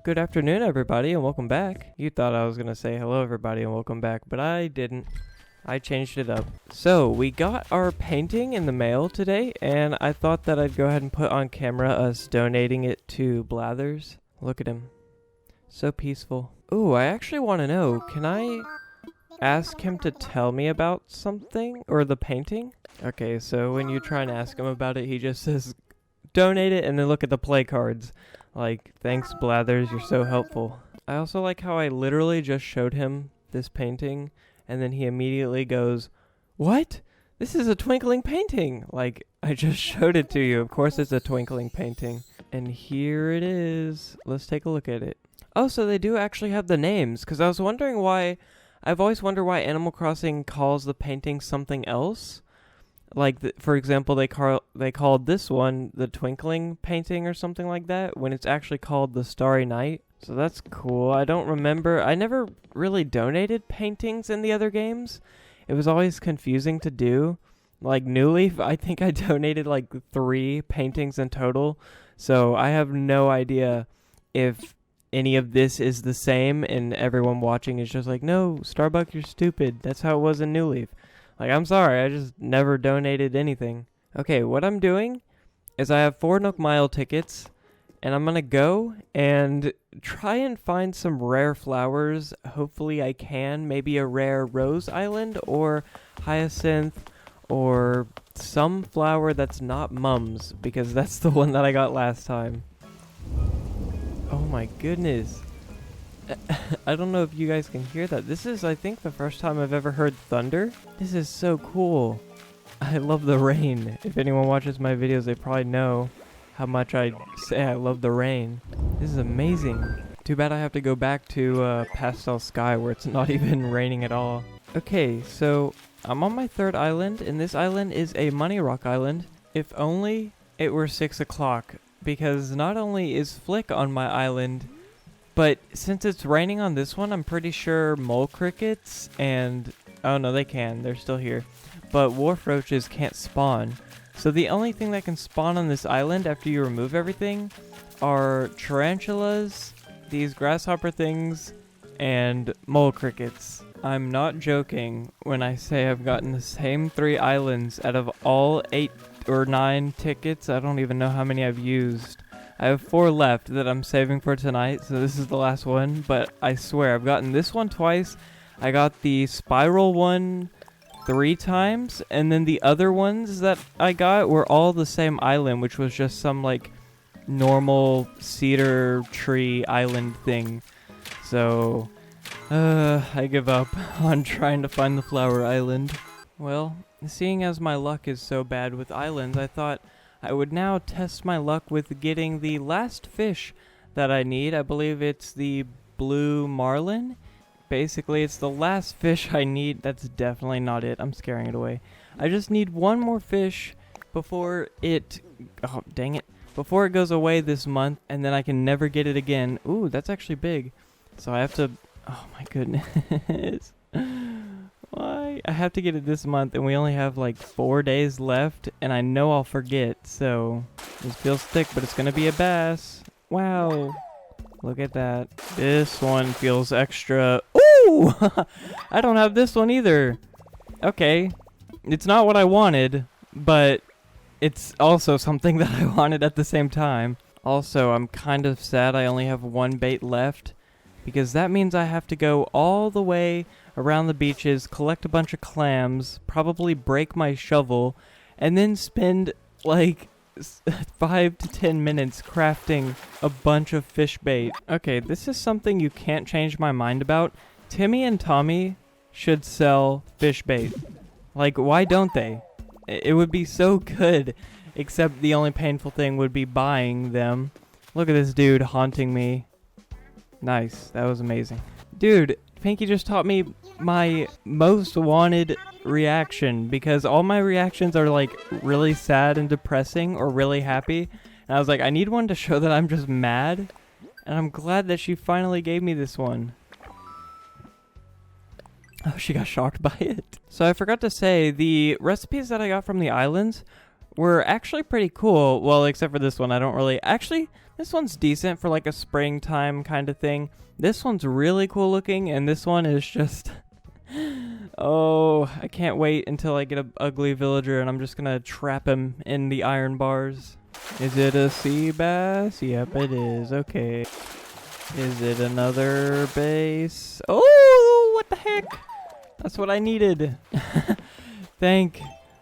Good afternoon, everybody, and welcome back. You thought I was going to say hello, everybody, and welcome back, but I didn't. I changed it up. So, we got our painting in the mail today, and I thought that I'd go ahead and put on camera us donating it to Blathers. Look at him. So peaceful. Ooh, I actually want to know, can I ask him to tell me about something? Or the painting? Okay, so when you try and ask him about it, he just says, donate it, and then look at the play cards. Like, thanks Blathers, you're so helpful. I also like how I literally just showed him this painting, and then he immediately goes, what? This is a twinkling painting! Like, I just showed it to you. Of course it's a twinkling painting. And here it is. Let's take a look at it. Oh, so they do actually have the names, because I was wondering why... I've always wondered why Animal Crossing calls the painting something else. Like, for example, they called this one the Twinkling Painting or something like that, when it's actually called the Starry Night. So that's cool. I don't remember. I never really donated paintings in the other games. It was always confusing to do. Like, New Leaf, I think I donated like 3 paintings in total. So I have no idea if any of this is the same, and everyone watching is just like, no, Starbuck, you're stupid. That's how it was in New Leaf. Like, I'm sorry, I just never donated anything. Okay, what I'm doing is I have 4 Nook Mile tickets, and I'm going to go and try and find some rare flowers. Hopefully I can. Maybe a rare Rose Island or Hyacinth or some flower that's not Mums, because that's the one that I got last time. Oh my goodness. I don't know if you guys can hear that. This is, I think, the first time I've ever heard thunder. This is so cool. I love the rain. If anyone watches my videos, they probably know how much I say I love the rain. This is amazing. Too bad I have to go back to Pastel Sky where it's not even raining at all. Okay, so I'm on my 3rd island, and this island is a Money Rock Island. If only it were 6 o'clock, because not only is Flick on my island, but since it's raining on this one, I'm pretty sure mole crickets and... Oh no, they can. They're still here. But wharf roaches can't spawn. So the only thing that can spawn on this island after you remove everything are tarantulas, these grasshopper things, and mole crickets. I'm not joking when I say I've gotten the same 3 islands out of all 8 or 9 tickets. I don't even know how many I've used. I have 4 left that I'm saving for tonight, so this is the last one, but I swear, I've gotten this one twice, I got the spiral one 3 times, and then the other ones that I got were all the same island, which was just some, like, normal cedar tree island thing. So, I give up on trying to find the flower island. Well, seeing as my luck is so bad with islands, I thought I would now test my luck with getting the last fish that I need. I believe it's the blue marlin. Basically, it's the last fish I need. That's definitely not it. I'm scaring it away. I just need one more fish before it... Oh, dang it. Before it goes away this month, and then I can never get it again. Ooh, that's actually big. So I have to... Oh, my goodness. Why? I have to get it this month, and we only have like 4 days left, and I know I'll forget, so this feels thick, but it's gonna be a bass. Wow. Look at that. This one feels extra. Ooh! I don't have this one either. Okay. It's not what I wanted, but it's also something that I wanted at the same time. Also, I'm kind of sad I only have 1 bait left, because that means I have to go all the way around the beaches, collect a bunch of clams, probably break my shovel, and then spend like 5 to 10 minutes crafting a bunch of fish bait. Okay, this is something you can't change my mind about. Timmy and Tommy should sell fish bait. Like, why don't they? It would be so good, except the only painful thing would be buying them. Look at this dude haunting me. Nice, that was amazing. Dude, Pinky just taught me my most wanted reaction, because all my reactions are like really sad and depressing or really happy. And I was like, I need one to show that I'm just mad. And I'm glad that she finally gave me this one. Oh, she got shocked by it. So I forgot to say, the recipes that I got from the islands were actually pretty cool. Well, except for this one. I don't really... Actually, this one's decent for like a springtime kind of thing. This one's really cool looking, and this one is just... Oh, I can't wait until I get an ugly villager, and I'm just gonna trap him in the iron bars. Is it a sea bass? Yep, it is. Okay. Is it another base? Oh, what the heck? That's what I needed. Thank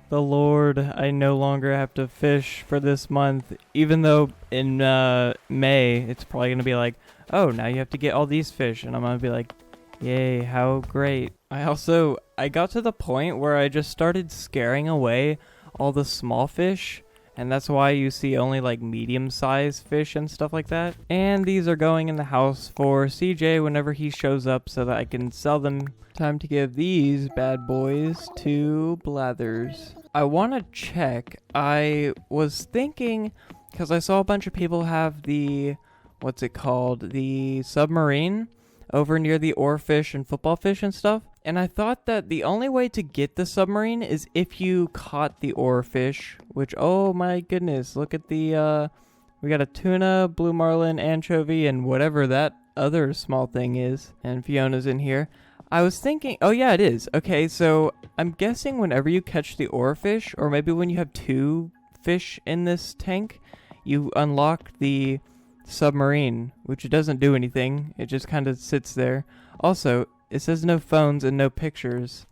the Lord, I no longer have to fish for this month. Even though in May, it's probably going to be like, oh, now you have to get all these fish. And I'm going to be like, yay, how great. I got to the point where I just started scaring away all the small fish. And that's why you see only like medium-sized fish and stuff like that. And these are going in the house for CJ whenever he shows up so that I can sell them. Time to give these bad boys to Blathers. I want to check. I was thinking, because I saw a bunch of people have the, what's it called? The submarine over near the oarfish and football fish and stuff. And I thought that the only way to get the submarine is if you caught the oarfish, which, oh my goodness, look at the, we got a tuna, blue marlin, anchovy, and whatever that other small thing is. And Fiona's in here. I was thinking, oh yeah, it is. Okay, so I'm guessing whenever you catch the oarfish, or maybe when you have 2 fish in this tank, you unlock the submarine, which it doesn't do anything. It just kind of sits there. Also, it says no phones and no pictures.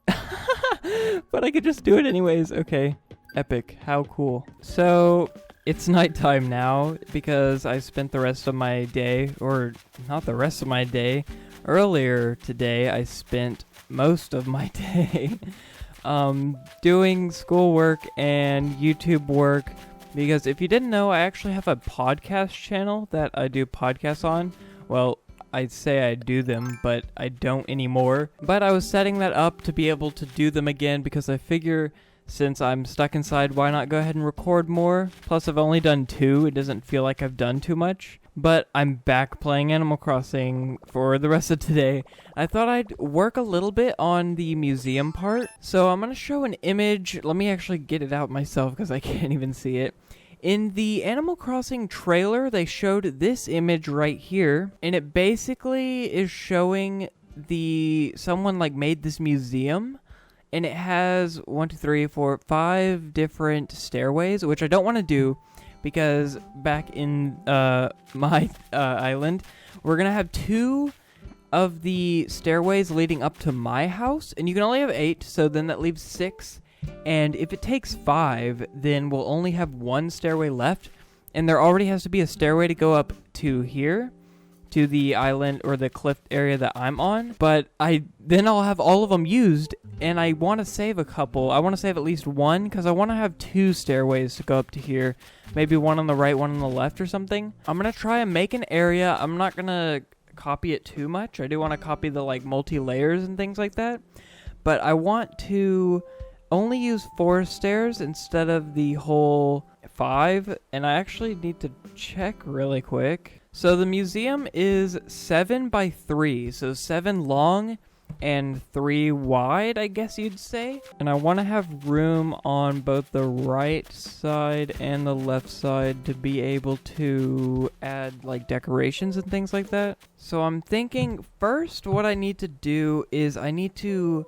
But I could just do it anyways. Okay, epic. How cool. So, it's nighttime now because I spent the rest of my day, or not the rest of my day, earlier today I spent most of my day doing schoolwork and YouTube work, because if you didn't know, I actually have a podcast channel that I do podcasts on. Well, I'd say I do them, but I don't anymore. But I was setting that up to be able to do them again because I figure since I'm stuck inside, why not go ahead and record more? Plus, I've only done 2. It doesn't feel like I've done too much. But I'm back playing Animal Crossing for the rest of today. I thought I'd work a little bit on the museum part. So I'm going to show an image. Let me actually get it out myself because I can't even see it. In the Animal Crossing trailer, they showed this image right here. And it basically is showing someone like made this museum. And it has 1, 2, 3, 4, 5 different stairways, which I don't want to do. Because back in my island, we're going to have 2 of the stairways leading up to my house. And you can only have 8, so then that leaves 6. And if it takes 5, then we'll only have 1 stairway left. And there already has to be a stairway to go up to here, to the island or the cliff area that I'm on. But then I'll have all of them used, and I want to save a couple. I want to save at least 1, because I want to have 2 stairways to go up to here. Maybe 1 on the right, 1 on the left or something. I'm going to try and make an area. I'm not going to copy it too much. I do want to copy the like multi-layers and things like that. But I want to only use 4 stairs instead of the whole 5. And I actually need to check really quick. So the museum is 7 by 3. So 7 long and 3 wide, I guess you'd say. And I want to have room on both the right side and the left side to be able to add like decorations and things like that. So I'm thinking first what I need to do is I need to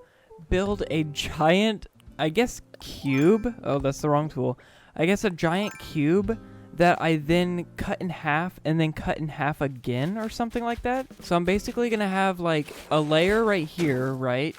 build a giant, I guess, cube. Oh, that's the wrong tool. I guess a giant cube that I then cut in half and then cut in half again or something like that. So I'm basically going to have like a layer right here, right?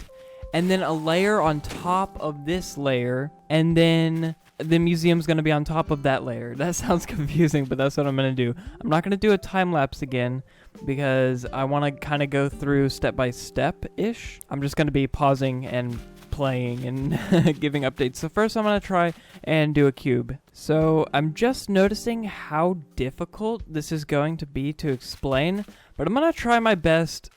And then a layer on top of this layer. And then the museum's going to be on top of that layer. That sounds confusing, but that's what I'm going to do. I'm not going to do a time lapse again because I want to kind of go through step by step-ish. I'm just going to be pausing and playing and giving updates. So first I'm going to try and do a cube. So I'm just noticing how difficult this is going to be to explain, but I'm going to try my best.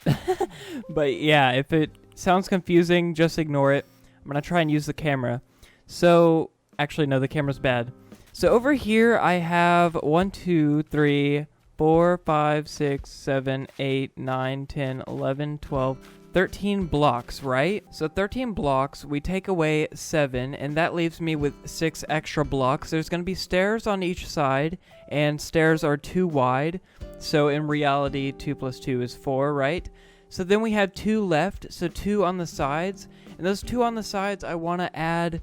But yeah, if it sounds confusing, just ignore it. I'm going to try and use the camera. So actually, no, the camera's bad. So over here I have 1, 2, 3, 4, 5, 6, 7, 8, 9, 10, 11, 12, 13 blocks, right? So 13 blocks, we take away 7, and that leaves me with 6 extra blocks. There's going to be stairs on each side, and stairs are 2 wide. So in reality, 2 plus 2 is 4, right? So then we have 2 left, so 2 on the sides. And those 2 on the sides, I want to add,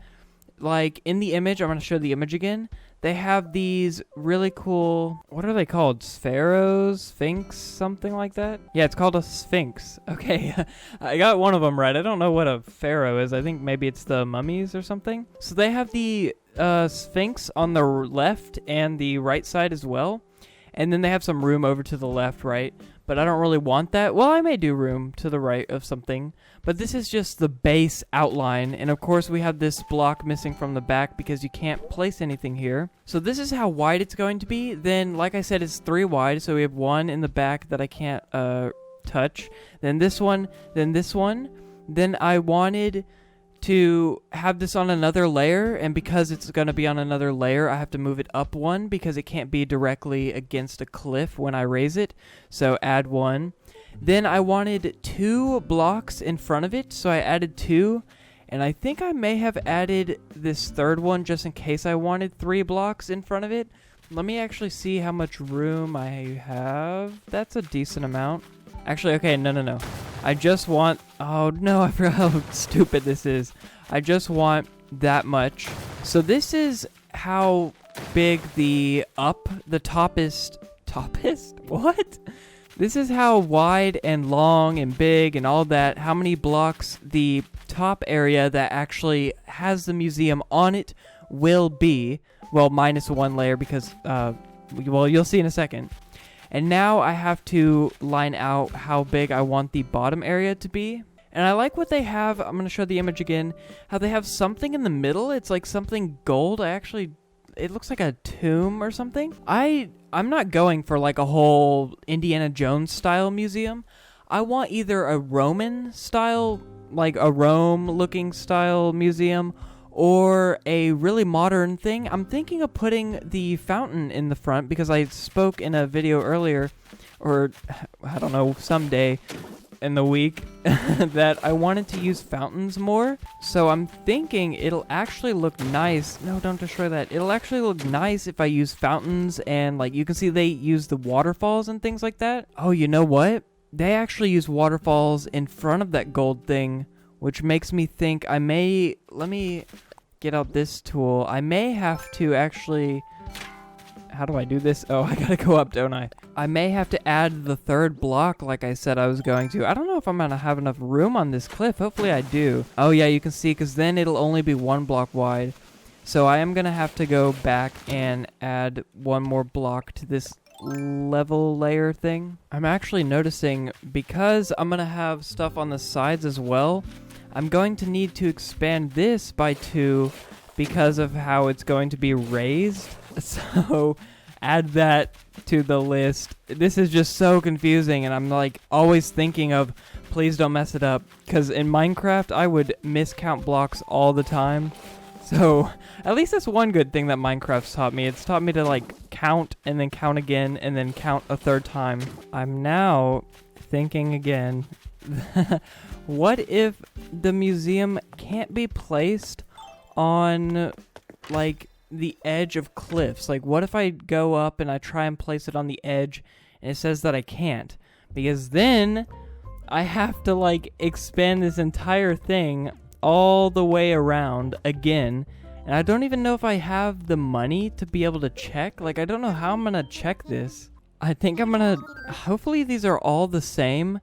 like, in the image, I'm going to show the image again. They have these really cool, what are they called? Spheros? Sphinx? Something like that? Yeah, it's called a sphinx. Okay, I got one of them right. I don't know what a pharaoh is. I think maybe it's the mummies or something. So they have the sphinx on the left and the right side as well. And then they have some room over to the left, right? But I don't really want that. Well, I may do room to the right of something. But this is just the base outline. And of course, we have this block missing from the back because you can't place anything here. So this is how wide it's going to be. Then, like I said, it's 3 wide. So we have 1 in the back that I can't touch. Then this one. Then this one. Then I wanted to have this on another layer, and because it's going to be on another layer, I have to move it up 1 because it can't be directly against a cliff when I raise it. So add 1. Then I wanted 2 blocks in front of it, so I added 2, and I think I may have added this third one just in case I wanted 3 blocks in front of it. Let me actually see how much room I have. That's a decent amount. Actually, okay, no. I just want... Oh, no, I forgot how stupid this is. I just want that much. So this is how big the toppest... What? This is how wide and long and big and all that, how many blocks the top area that actually has the museum on it will be. Well, minus 1 layer because, well, you'll see in a second. And now I have to line out how big I want the bottom area to be. And I like what they have. I'm going to show the image again. How they have something in the middle. It's like something gold. It looks like a tomb or something. I'm not going for like a whole Indiana Jones style museum. I want either a Roman style, like a Rome looking style museum, or a really modern thing. I'm thinking of putting the fountain in the front because I spoke in a video earlier, or I don't know, someday in the week, that I wanted to use fountains more. So I'm thinking it'll actually look nice. No, don't destroy that. It'll actually look nice if I use fountains, and like you can see they use the waterfalls and things like that. Oh, you know what? They actually use waterfalls in front of that gold thing, which makes me think let me get out this tool. I may have to actually, how do I do this? Oh, I gotta go up, don't I? I may have to add the 3rd block like I said I was going to. I don't know if I'm gonna have enough room on this cliff. Hopefully I do. Oh yeah, you can see, because then it'll only be 1 block wide. So I am gonna have to go back and add 1 more block to this level layer thing. I'm actually noticing, because I'm gonna have stuff on the sides as well, I'm going to need to expand this by 2 because of how it's going to be raised. So add that to the list. This is just so confusing, and I'm like always thinking of, please don't mess it up, because in Minecraft I would miscount blocks all the time. So at least that's one good thing that Minecraft's taught me. It's taught me to like count and then count again and then count a 3rd time. I'm now thinking again, what if the museum can't be placed on like the edge of cliffs? Like, what if I go up and I try and place it on the edge and it says that I can't? Because then I have to like expand this entire thing all the way around again, and I don't even know if I have the money to be able to check. Like, I don't know how I'm gonna check this. I think I'm gonna, hopefully these are all the same,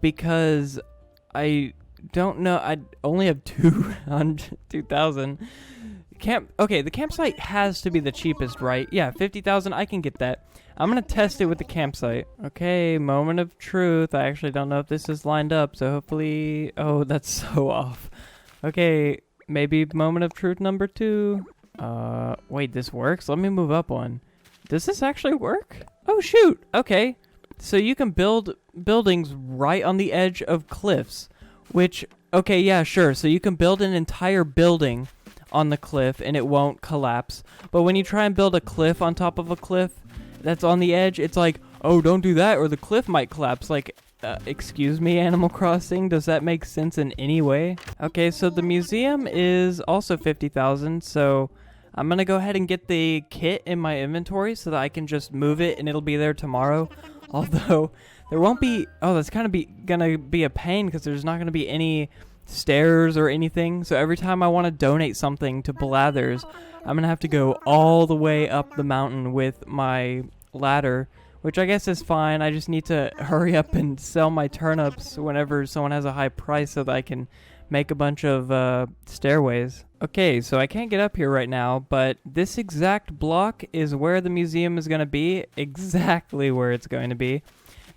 because I don't know, I only have 2,000. Okay, the campsite has to be the cheapest, right? Yeah, 50,000, I can get that. I'm gonna test it with the campsite. Okay, moment of truth. I actually don't know if this is lined up, so hopefully... Oh, that's so off. Okay, maybe moment of truth number 2. Wait, this works? Let me move up 1. Does this actually work? Oh, shoot! Okay. So you can build buildings right on the edge of cliffs, which... Okay, yeah, sure. So you can build an entire building on the cliff and it won't collapse. But when you try and build a cliff on top of a cliff that's on the edge, it's like, oh, don't do that or the cliff might collapse. Like, excuse me, Animal Crossing? Does that make sense in any way? Okay, so the museum is also 50,000, so I'm gonna go ahead and get the kit in my inventory so that I can just move it and it'll be there tomorrow. Although, there won't be... Oh, that's gonna be a pain because there's not gonna be any stairs or anything. So every time I want to donate something to Blathers, I'm gonna have to go all the way up the mountain with my ladder, which I guess is fine. I just need to hurry up and sell my turnips whenever someone has a high price so that I can make a bunch of stairways. Okay, so I can't get up here right now, but this exact block is where the museum is going to be, exactly where it's going to be.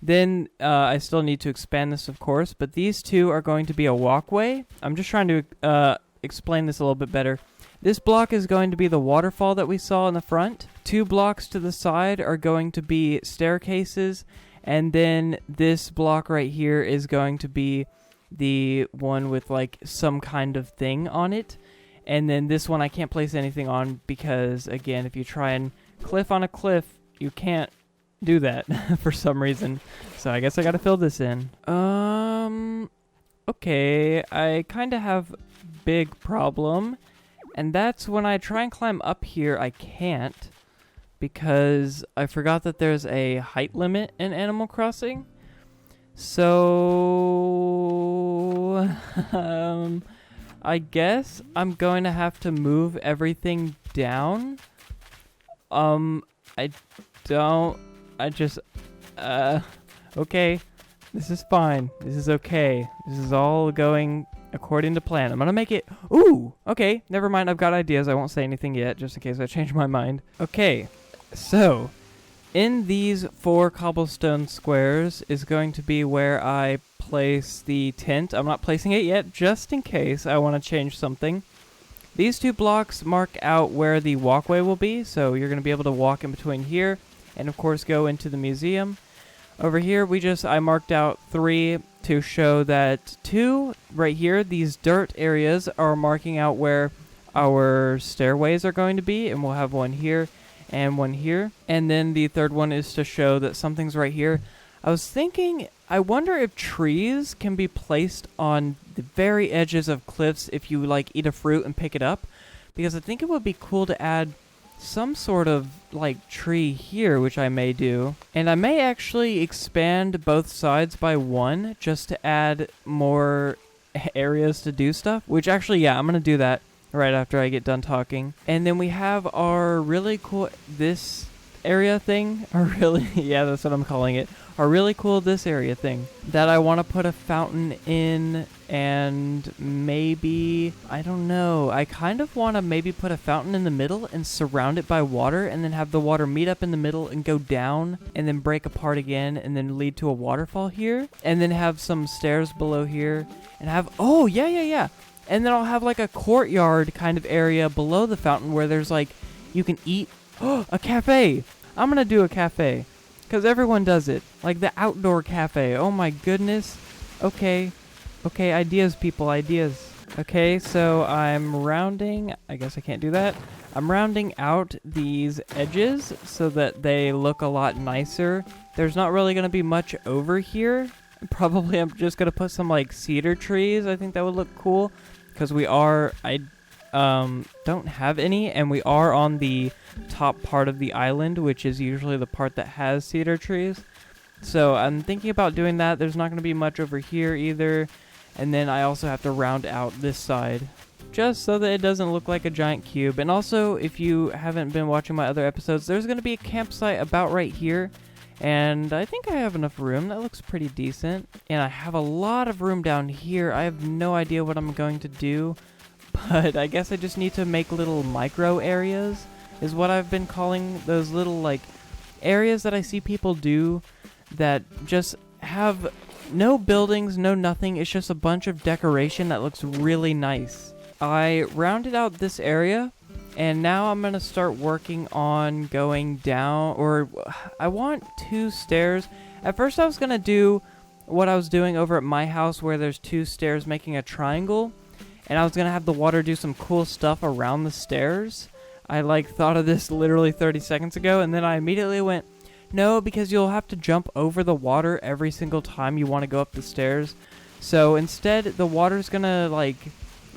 Then I still need to expand this, of course, but these two are going to be a walkway. I'm just trying to explain this a little bit better. This block is going to be the waterfall that we saw in the front. 2 blocks to the side are going to be staircases. And then this block right here is going to be the one with like some kind of thing on it. And then this one I can't place anything on because, again, if you try and cliff on a cliff, you can't do that for some reason. So I guess I gotta fill this in. Okay, I kind of have big problem. And that's when I try and climb up here, I can't, because I forgot that there's a height limit in Animal Crossing. So, I guess I'm going to have to move everything down. Okay, this is fine. This is okay. This is all going according to plan. I'm gonna make it... Ooh! Okay, never mind. I've got ideas. I won't say anything yet, just in case I change my mind. Okay, so... in these 4 cobblestone squares is going to be where I place the tent. I'm not placing it yet, just in case I want to change something. These 2 blocks mark out where the walkway will be, so you're going to be able to walk in between here, and of course go into the museum. Over here, I marked out 3 to show that 2 right here, these dirt areas, are marking out where our stairways are going to be, and we'll have 1 here and 1 here. And then the 3rd one is to show that something's right here. I was thinking, I wonder if trees can be placed on the very edges of cliffs if you like eat a fruit and pick it up, because I think it would be cool to add some sort of like tree here, which I may do. And I may actually expand both sides by 1 just to add more areas to do stuff, which actually, yeah, I'm gonna do that right after I get done talking. And then we have our really cool this area thing, yeah, that's what I'm calling it, our really cool this area thing that I want to put a fountain in. And maybe, I don't know, I kind of want to maybe put a fountain in the middle and surround it by water, and then have the water meet up in the middle and go down and then break apart again and then lead to a waterfall here, and then have some stairs below here and have, oh yeah, and then I'll have like a courtyard kind of area below the fountain where there's like, you can eat. Oh, a cafe. I'm gonna do a cafe because everyone does it, like the outdoor cafe. Oh my goodness. Okay, ideas, people, ideas. Okay, so I'm rounding, I guess I can't do that. I'm rounding out these edges so that they look a lot nicer. There's not really going to be much over here. Probably I'm just going to put some like cedar trees. I think that would look cool because I don't have any, and we are on the top part of the island, which is usually the part that has cedar trees. So I'm thinking about doing that. There's not going to be much over here either. And then I also have to round out this side just so that it doesn't look like a giant cube. And also, if you haven't been watching my other episodes, there's going to be a campsite about right here. And I think I have enough room. That looks pretty decent. And I have a lot of room down here. I have no idea what I'm going to do, but I guess I just need to make little micro areas is what I've been calling those little like areas that I see people do that just have no buildings, no nothing. It's just a bunch of decoration that looks really nice. I rounded out this area, and now I'm going to start working on going down, or I want 2 stairs. At first I was going to do what I was doing over at my house where there's 2 stairs making a triangle, and I was going to have the water do some cool stuff around the stairs. I thought of this literally 30 seconds ago, and then I immediately went, No, because you'll have to jump over the water every single time you want to go up the stairs. So instead, the water's gonna like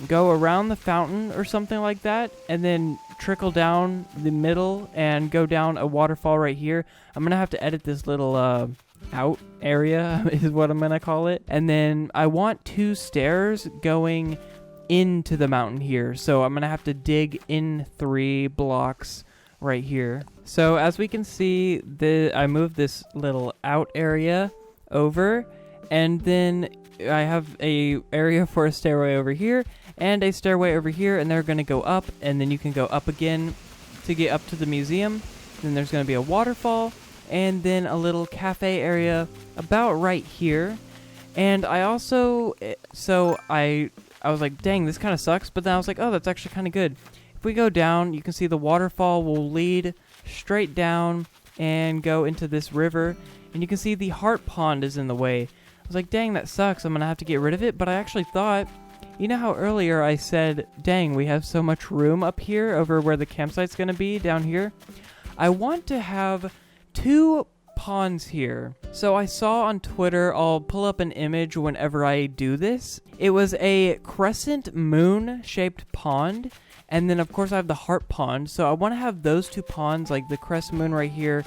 go around the fountain or something like that, and then trickle down the middle and go down a waterfall right here. I'm gonna have to edit this little out area is what I'm gonna call it. And then I want 2 stairs going into the mountain here, so I'm gonna have to dig in 3 blocks right here. So as we can see, I moved this little out area over, and then I have a area for a stairway over here and a stairway over here, and they're going to go up, and then you can go up again to get up to the museum. Then there's going to be a waterfall, and then a little cafe area about right here. And I also, I was like, dang, this kind of sucks, but then I was like, oh, that's actually kind of good. If we go down, you can see the waterfall will lead straight down and go into this river, and you can see the heart pond is in the way. I was like, dang, that sucks. I'm going to have to get rid of it, but I actually thought, you know how earlier I said, dang, we have so much room up here over where the campsite's going to be down here? I want to have 2 ponds here. So I saw on Twitter, I'll pull up an image whenever I do this. It was a crescent moon shaped pond. And then of course I have the heart pond. So I want to have those 2 ponds, like the crescent moon right here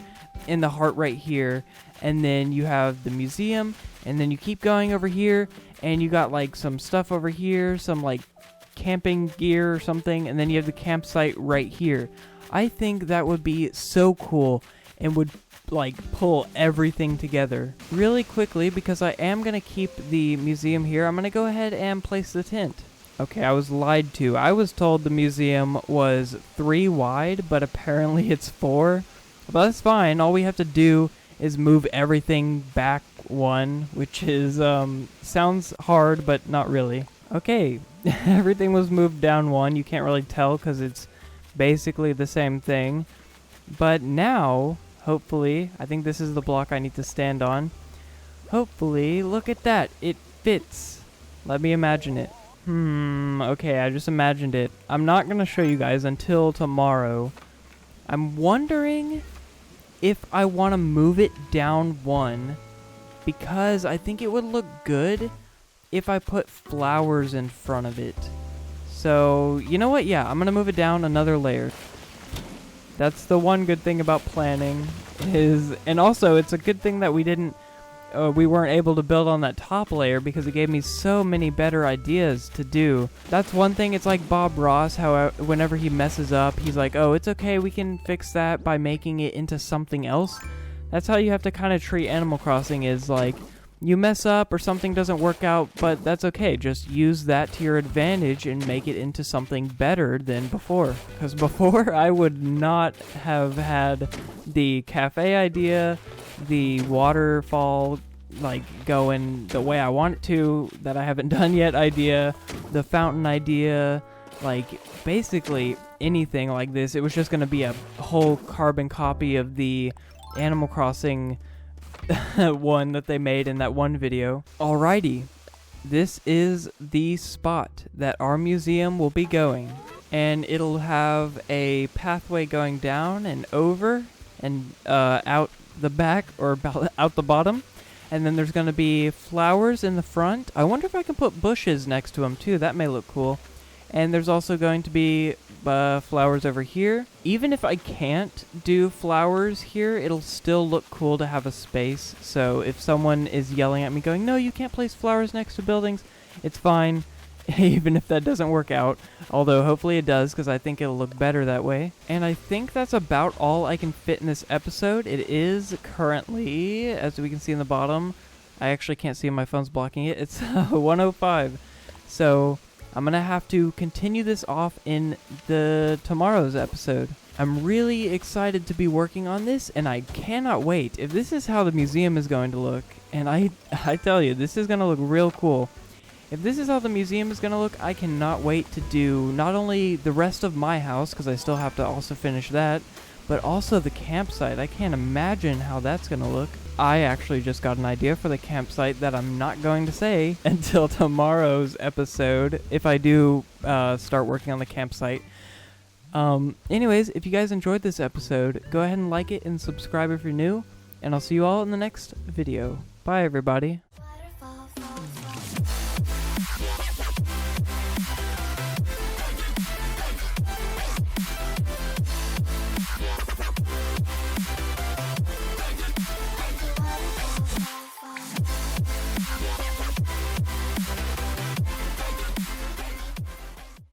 and the heart right here. And then you have the museum, and then you keep going over here, and you got like some stuff over here, some like camping gear or something, and then you have the campsite right here. I think that would be so cool and would like pull everything together really quickly, because I am going to keep the museum here. I'm going to go ahead and place the tent. Okay, I was lied to. I was told the museum was 3 wide, but apparently it's 4. But that's fine. All we have to do is move everything back 1, which is, sounds hard, but not really. Okay, everything was moved down 1. You can't really tell because it's basically the same thing. But now, hopefully, I think this is the block I need to stand on. Hopefully, look at that. It fits. Let me imagine it. Okay, I just imagined it. I'm not going to show you guys until tomorrow. I'm wondering if I want to move it down 1, because I think it would look good if I put flowers in front of it. So, you know what? Yeah, I'm going to move it down another layer. That's the one good thing about planning and also it's a good thing that we weren't able to build on that top layer, because it gave me so many better ideas to do. That's one thing. It's like Bob Ross, how whenever he messes up, he's like, oh, it's okay, we can fix that by making it into something else. That's how you have to kind of treat Animal Crossing, is like, you mess up or something doesn't work out, but that's okay. Just use that to your advantage and make it into something better than before. Because before, I would not have had the cafe idea, the waterfall like going the way I want it to, that I haven't done yet idea, the fountain idea, like basically anything like this. It was just going to be a whole carbon copy of the Animal Crossing one that they made in that one video. Alrighty, this is the spot that our museum will be going, and it'll have a pathway going down and over and out the back, or out the bottom, and then there's going to be flowers in the front. I wonder if I can put bushes next to them too. That may look cool. And there's also going to be flowers over here. Even if I can't do flowers here, it'll still look cool to have a space. So if someone is yelling at me going, no, you can't place flowers next to buildings, it's fine. Even if that doesn't work out. Although hopefully it does, because I think it'll look better that way. And I think that's about all I can fit in this episode. It is currently, as we can see in the bottom, I actually can't see, my phone's blocking it. It's 1:05. So I'm going to have to continue this off in tomorrow's episode. I'm really excited to be working on this, and I cannot wait. If this is how the museum is going to look, and I tell you, this is going to look real cool. If this is how the museum is going to look, I cannot wait to do not only the rest of my house, because I still have to also finish that, but also the campsite. I can't imagine how that's going to look. I actually just got an idea for the campsite that I'm not going to say until tomorrow's episode, if I do start working on the campsite. Anyways, if you guys enjoyed this episode, go ahead and like it and subscribe if you're new, and I'll see you all in the next video. Bye, everybody.